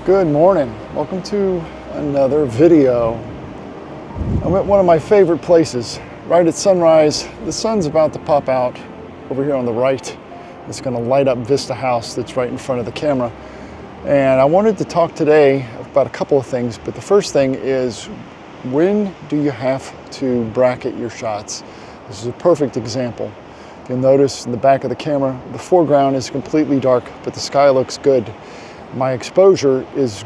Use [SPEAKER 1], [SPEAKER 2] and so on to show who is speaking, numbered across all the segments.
[SPEAKER 1] Good morning. Welcome to another video. I'm at one of my favorite places, right at sunrise. The sun's about to pop out over here on the right. It's going to light up Vista House that's right in front of the camera. And I wanted to talk today about a couple of things, but the first thing is, when do you have to bracket your shots? This is a perfect example. You'll notice in the back of the camera, the foreground is completely dark, but the sky looks good. My exposure is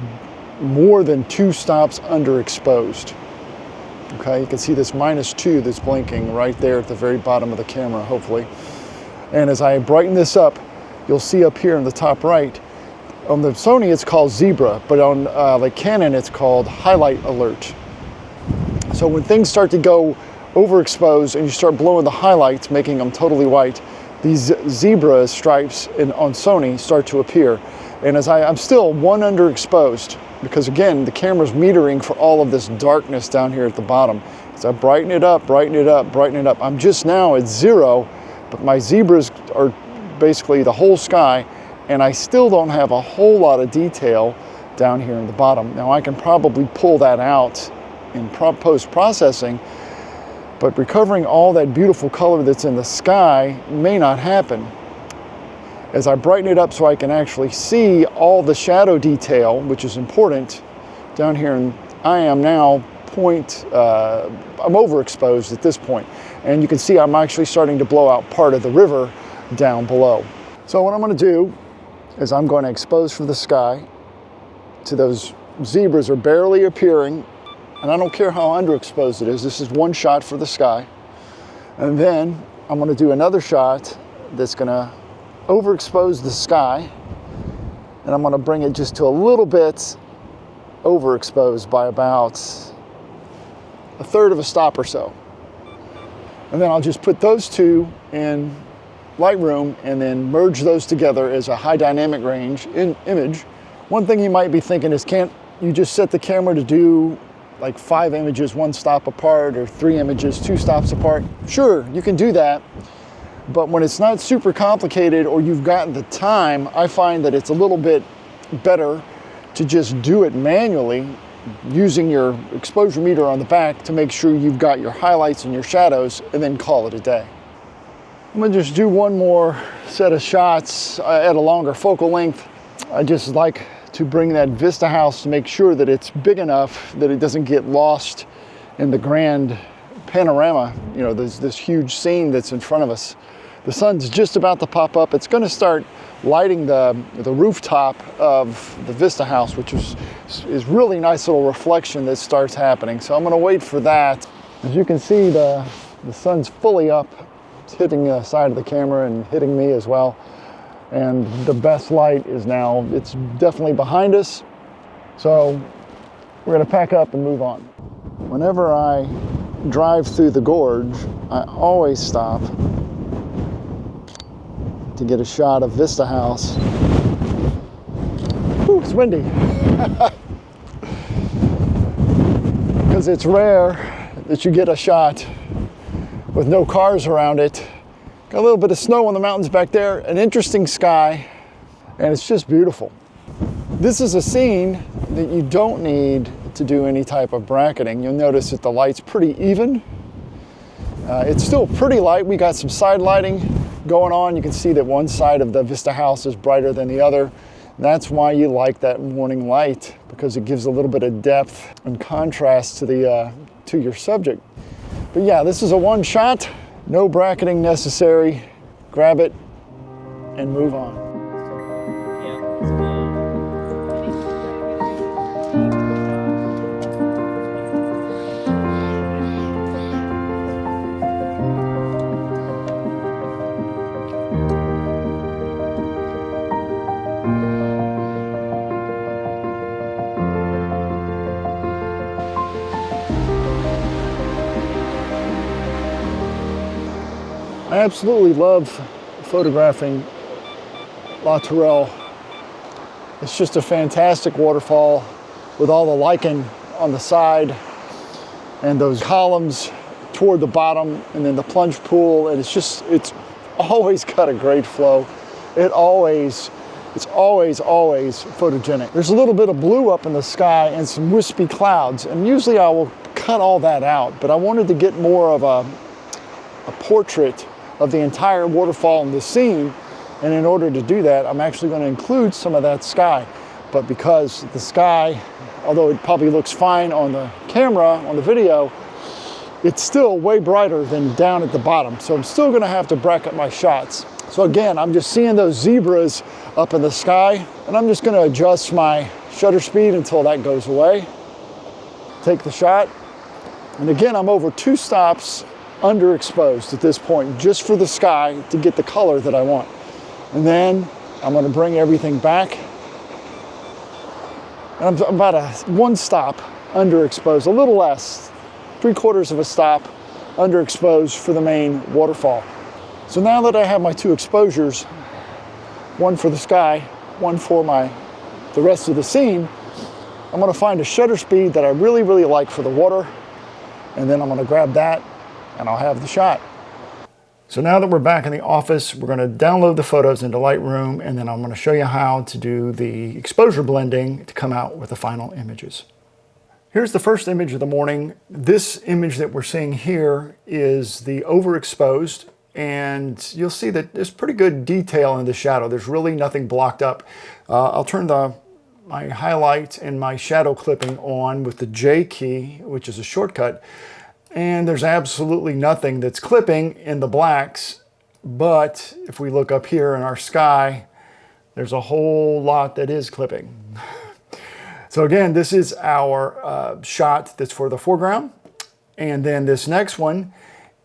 [SPEAKER 1] more than 2 stops underexposed. Okay, you can see this -2 that's blinking right there at the very bottom of the camera, hopefully. And as I brighten this up, you'll see up here in the top right, on the Sony it's called Zebra, but on the Canon it's called Highlight Alert. So when things start to go overexposed and you start blowing the highlights, making them totally white, these zebra stripes on Sony start to appear. And as I'm still one underexposed, because again, the camera's metering for all of this darkness down here at the bottom. As I brighten it up, brighten it up, brighten it up, I'm just now at 0, but my zebras are basically the whole sky, and I still don't have a whole lot of detail down here in the bottom. Now I can probably pull that out in post-processing, but recovering all that beautiful color that's in the sky may not happen. As I brighten it up so I can actually see all the shadow detail, which is important down here, and I am now I'm overexposed at this point. And you can see I'm actually starting to blow out part of the river down below. So what I'm going to do is I'm going to expose for the sky to those zebras are barely appearing, and I don't care how underexposed it is. This is one shot for the sky. And then I'm going to do another shot that's going to overexpose the sky, and I'm going to bring it just to a little bit overexposed by about 1/3 of a stop or so. And then I'll just put those two in Lightroom and then merge those together as a high dynamic range image. One thing you might be thinking is, can't you just set the camera to do like 5 images 1 stop apart, or 3 images 2 stops apart? Sure, you can do that. But when it's not super complicated or you've gotten the time, I find that it's a little bit better to just do it manually using your exposure meter on the back to make sure you've got your highlights and your shadows, and then call it a day. I'm gonna just do one more set of shots at a longer focal length. I just like to bring that Vista House to make sure that it's big enough that it doesn't get lost in the grand panorama. You know, there's this huge scene that's in front of us. The sun's just about to pop up. It's going to start lighting the rooftop of the Vista House, which is really nice little reflection that starts happening. So I'm going to wait for that. As you can see, the sun's fully up. It's hitting the side of the camera and hitting me as well. And the best light is now, it's definitely behind us. So we're going to pack up and move on. Whenever I drive through the gorge, I always stop to get a shot of Vista House. Ooh, it's windy. Because it's rare that you get a shot with no cars around it. Got a little bit of snow on the mountains back there, an interesting sky, and it's just beautiful. This is a scene that you don't need to do any type of bracketing. You'll notice that the light's pretty even. It's still pretty light. We got some side lighting going on. You can see that one side of the Vista House is brighter than the other. That's why you like that morning light, because it gives a little bit of depth and contrast to your subject. But yeah, this is a one shot, no bracketing necessary. Grab it and move on. I absolutely love photographing La Tourelle. It's just a fantastic waterfall with all the lichen on the side and those columns toward the bottom, and then the plunge pool, and it's always got a great flow. It always it's always, always photogenic. There's a little bit of blue up in the sky and some wispy clouds, and usually I will cut all that out, but I wanted to get more of a portrait of the entire waterfall in the scene, and in order to do that, I'm actually going to include some of that sky. But because the sky, although it probably looks fine on the camera, on the video, it's still way brighter than down at the bottom. So I'm still going to have to bracket my shots. So again, I'm just seeing those zebras up in the sky, and I'm just going to adjust my shutter speed until that goes away. Take the shot, and again, I'm over 2 stops underexposed at this point, just for the sky to get the color that I want. And then I'm going to bring everything back. And I'm about 1 stop underexposed, a little less, 3/4 of a stop underexposed for the main waterfall. So now that I have my 2 exposures, one for the sky, one for the rest of the scene, I'm going to find a shutter speed that I really, really like for the water, and then I'm going to grab that and I'll have the shot. So now that we're back in the office, we're going to download the photos into Lightroom, and then I'm going to show you how to do the exposure blending to come out with the final images. Here's the first image of the morning. This image that we're seeing here is the overexposed, and you'll see that there's pretty good detail in the shadow. There's really nothing blocked up. I'll turn my highlight and my shadow clipping on with the J key, which is a shortcut. And there's absolutely nothing that's clipping in the blacks, but if we look up here in our sky, there's a whole lot that is clipping. So again, this is our shot that's for the foreground, and then this next one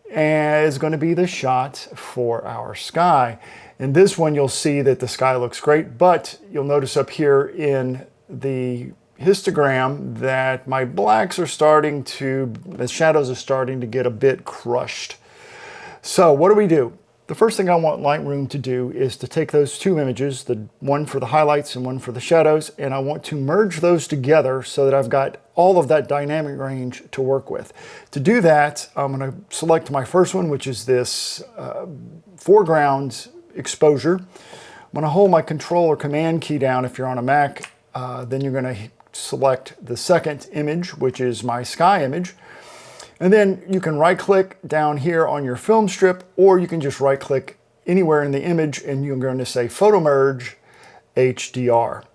[SPEAKER 1] is going to be the shot for our sky. In this one, you'll see that the sky looks great, but you'll notice up here in the histogram that my blacks are the shadows are starting to get a bit crushed. So what do? The first thing I want Lightroom to do is to take those 2 images, the one for the highlights and one for the shadows, and I want to merge those together so that I've got all of that dynamic range to work with. To do that, I'm going to select my first one, which is this foreground exposure. I'm going to hold my Control or Command key down if you're on a Mac. Then you're going to select the second image, which is my sky image. And then you can right click down here on your film strip, or you can just right click anywhere in the image and you're going to say Photo Merge HDR.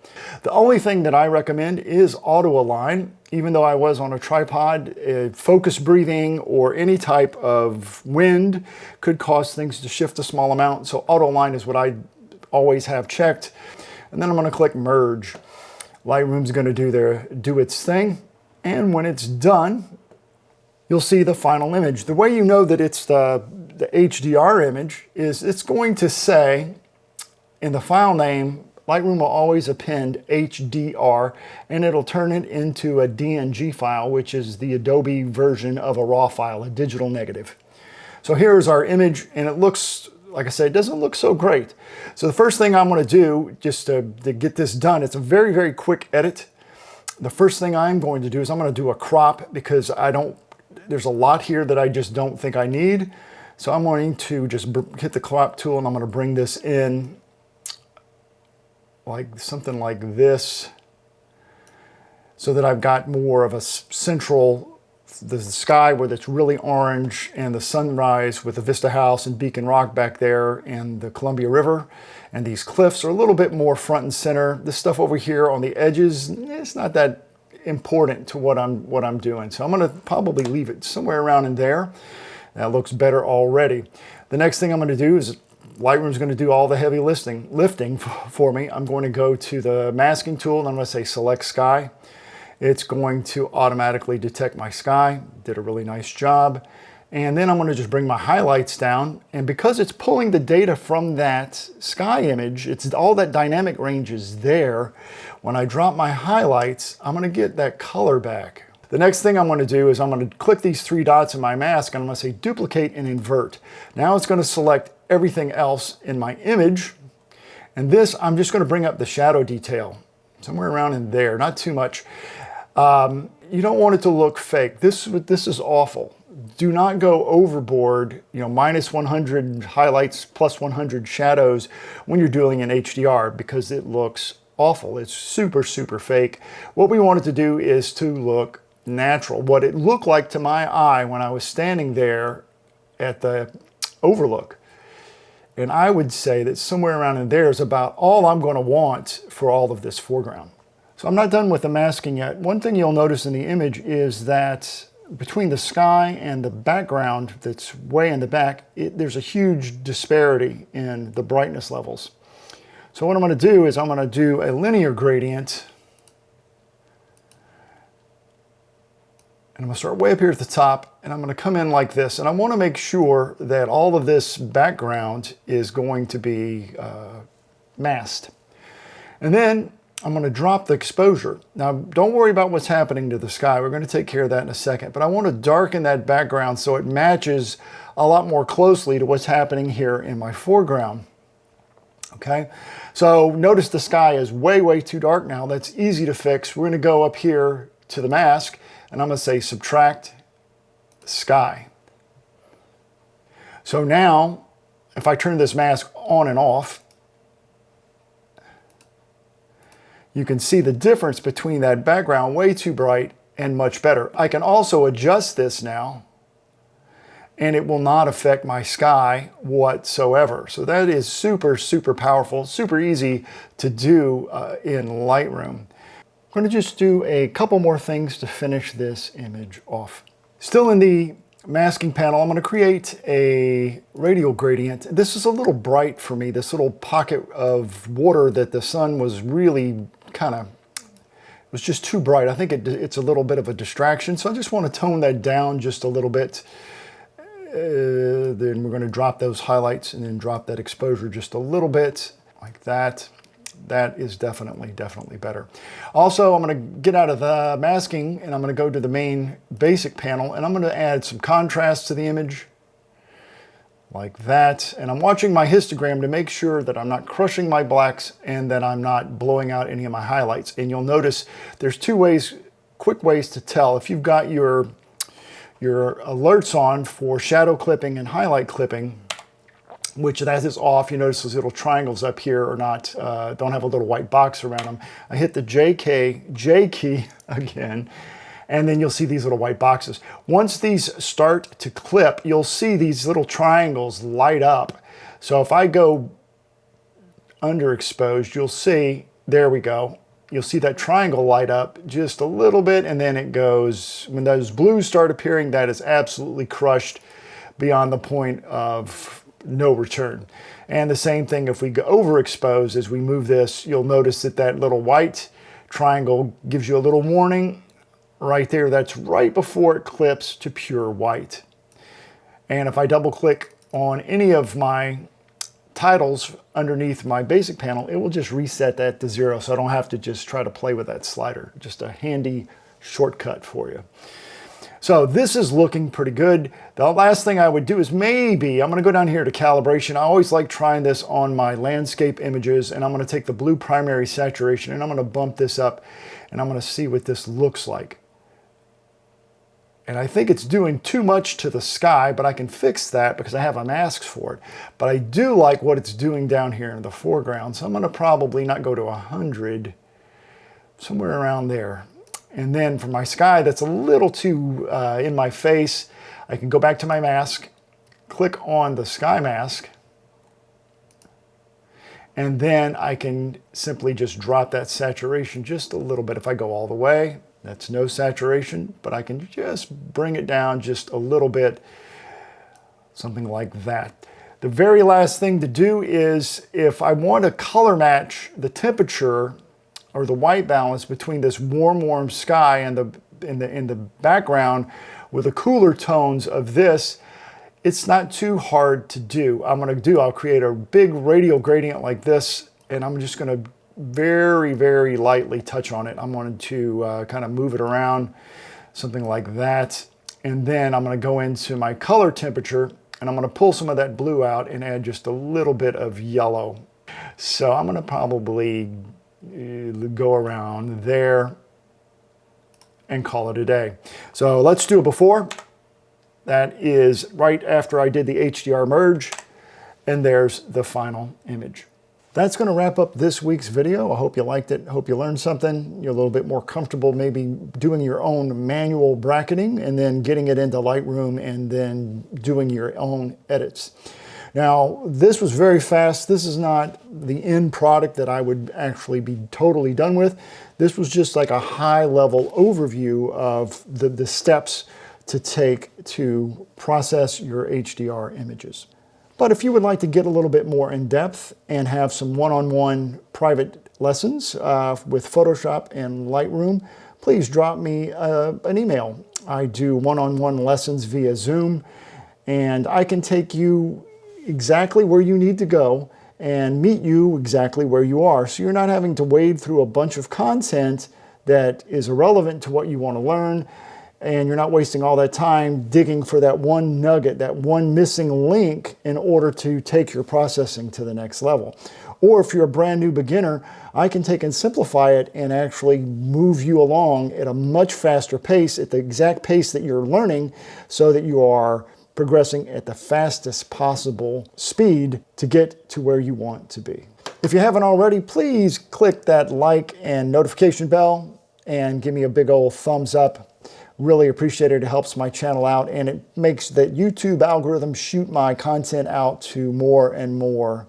[SPEAKER 1] The only thing that I recommend is auto align. Even though I was on a tripod, focus breathing or any type of wind could cause things to shift a small amount. So auto align is what I always have checked. And then I'm going to click merge. Lightroom's going to do its thing, and when it's done, you'll see the final image. The way you know that it's the HDR image is it's going to say in the file name, Lightroom will always append HDR, and it'll turn it into a DNG file, which is the Adobe version of a RAW file, a digital negative. So here's our image, and it looks, like I said, it doesn't look so great. So the first thing I'm going to do, just to get this done, it's a very, very quick edit. The first thing I'm going to do is I'm going to do a crop, because there's a lot here that I just don't think I need. So I'm going to just hit the crop tool, and I'm going to bring this in like something like this, so that I've got more of a central, the sky where it's really orange, and the sunrise with the Vista House and Beacon Rock back there, and the Columbia River, and these cliffs are a little bit more front and center. This stuff over here on the edges, it's not that important to what I'm doing. So I'm going to probably leave it somewhere around in there. That looks better already. The next thing I'm going to do is Lightroom's going to do all the heavy lifting for me. I'm going to go to the masking tool, and I'm going to say select sky. It's going to automatically detect my sky. Did a really nice job. And then I'm going to just bring my highlights down. And because it's pulling the data from that sky image, it's all that dynamic range is there. When I drop my highlights, I'm going to get that color back. The next thing I'm going to do is I'm going to click these 3 dots in my mask, and I'm going to say duplicate and invert. Now it's going to select everything else in my image. And this, I'm just going to bring up the shadow detail, somewhere around in there, not too much. You don't want it to look fake. This is awful. do not go overboard, you know, minus 100 highlights, plus 100 shadows when you're doing an HDR, because it looks awful. It's super, super fake. What we wanted to do is to look natural. What it looked like to my eye when I was standing there at the overlook. And I would say that somewhere around in there is about all I'm going to want for all of this foreground. So I'm not done with the masking yet. One thing you'll notice in the image is that between the sky and the background that's way in the back, there's a huge disparity in the brightness levels. So what I'm going to do is I'm going to do a linear gradient. And I'm going to start way up here at the top, and I'm going to come in like this. And I want to make sure that all of this background is going to be masked. And then I'm going to drop the exposure. Now, don't worry about what's happening to the sky. We're going to take care of that in a second. But I want to darken that background so it matches a lot more closely to what's happening here in my foreground. Okay, so notice the sky is way, way too dark now. That's easy to fix. We're going to go up here to the mask, and I'm going to say subtract sky. So now, if I turn this mask on and off, you can see the difference between that background way too bright and much better. I can also adjust this now, and it will not affect my sky whatsoever. So that is super, super powerful, super easy to do in Lightroom. I'm going to just do a couple more things to finish this image off. Still in the masking panel, I'm going to create a radial gradient. This is a little bright for me, this little pocket of water that the sun was really it was just too bright. I think it's a little bit of a distraction, so I just want to tone that down just a little bit. Then we're going to drop those highlights and then drop that exposure just a little bit like that. That is definitely better. Also, I'm going to get out of the masking and I'm going to go to the main basic panel, and I'm going to add some contrast to the image like that. And I'm watching my histogram to make sure that I'm not crushing my blacks and that I'm not blowing out any of my highlights. And you'll notice there's two ways, quick ways to tell. If you've got your alerts on for shadow clipping and highlight clipping, which that is off, you notice those little triangles up here are not, don't have a little white box around them. I hit the J key again, and then you'll see these little white boxes. Once these start to clip, you'll see these little triangles light up. So if I go underexposed, you'll see, there we go. You'll see that triangle light up just a little bit, and then it goes, when those blues start appearing, that is absolutely crushed beyond the point of no return. And the same thing if we go overexposed, as we move this, you'll notice that that little white triangle gives you a little warning right there. That's right before it clips to pure white. And if I double click on any of my titles underneath my basic panel, it will just reset that to 0, so I don't have to just try to play with that slider. Just a handy shortcut for you. So this is looking pretty good. The last thing I would do is maybe, I'm going to go down here to calibration. I always like trying this on my landscape images, and I'm going to take the blue primary saturation and I'm going to bump this up, and I'm going to see what this looks like. And I think it's doing too much to the sky, but I can fix that because I have a mask for it. But I do like what it's doing down here in the foreground, so I'm going to probably not go to 100, somewhere around there. And then for my sky, that's a little too in my face. I can go back to my mask, click on the sky mask, and then I can simply just drop that saturation just a little bit. If I go all the way, that's no saturation, but I can just bring it down just a little bit, something like that. The very last thing to do is, if I want to color match the temperature or the white balance between this warm sky and in the background with the cooler tones of this, it's not too hard to do. I'll create a big radial gradient like this, and I'm just going to very, very lightly touch on it. I'm going to kind of move it around, something like that. And then I'm going to go into my color temperature, and I'm going to pull some of that blue out and add just a little bit of yellow. So I'm going to probably go around there and call it a day. So let's do it before That is right after I did the HDR merge, and there's the final image. That's going to wrap up this week's video. I hope you liked it. I hope you learned something. You're a little bit more comfortable maybe doing your own manual bracketing and then getting it into Lightroom and then doing your own edits. Now, this was very fast. This is not the end product that I would actually be totally done with. This was just like a high-level overview of the steps to take to process your HDR images. But if you would like to get a little bit more in depth and have some one-on-one private lessons with Photoshop and Lightroom, please drop me an email. I do one-on-one lessons via Zoom, and I can take you exactly where you need to go and meet you exactly where you are. So you're not having to wade through a bunch of content that is irrelevant to what you want to learn, and you're not wasting all that time digging for that one nugget, that one missing link in order to take your processing to the next level. Or if you're a brand new beginner, I can take and simplify it and actually move you along at a much faster pace, at the exact pace that you're learning, so that you are progressing at the fastest possible speed to get to where you want to be. If you haven't already, please click that like and notification bell and give me a big old thumbs up. Really appreciate it. It helps my channel out, and it makes the YouTube algorithm shoot my content out to more and more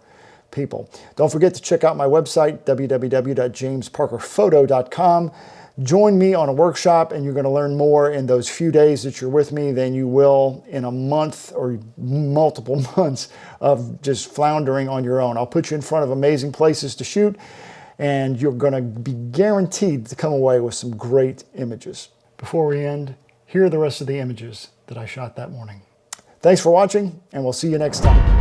[SPEAKER 1] people. Don't forget to check out my website, www.jamesparkerphoto.com. Join me on a workshop, and you're going to learn more in those few days that you're with me than you will in a month or multiple months of just floundering on your own. I'll put you in front of amazing places to shoot, and you're going to be guaranteed to come away with some great images. Before we end, here are the rest of the images that I shot that morning. Thanks for watching, and we'll see you next time.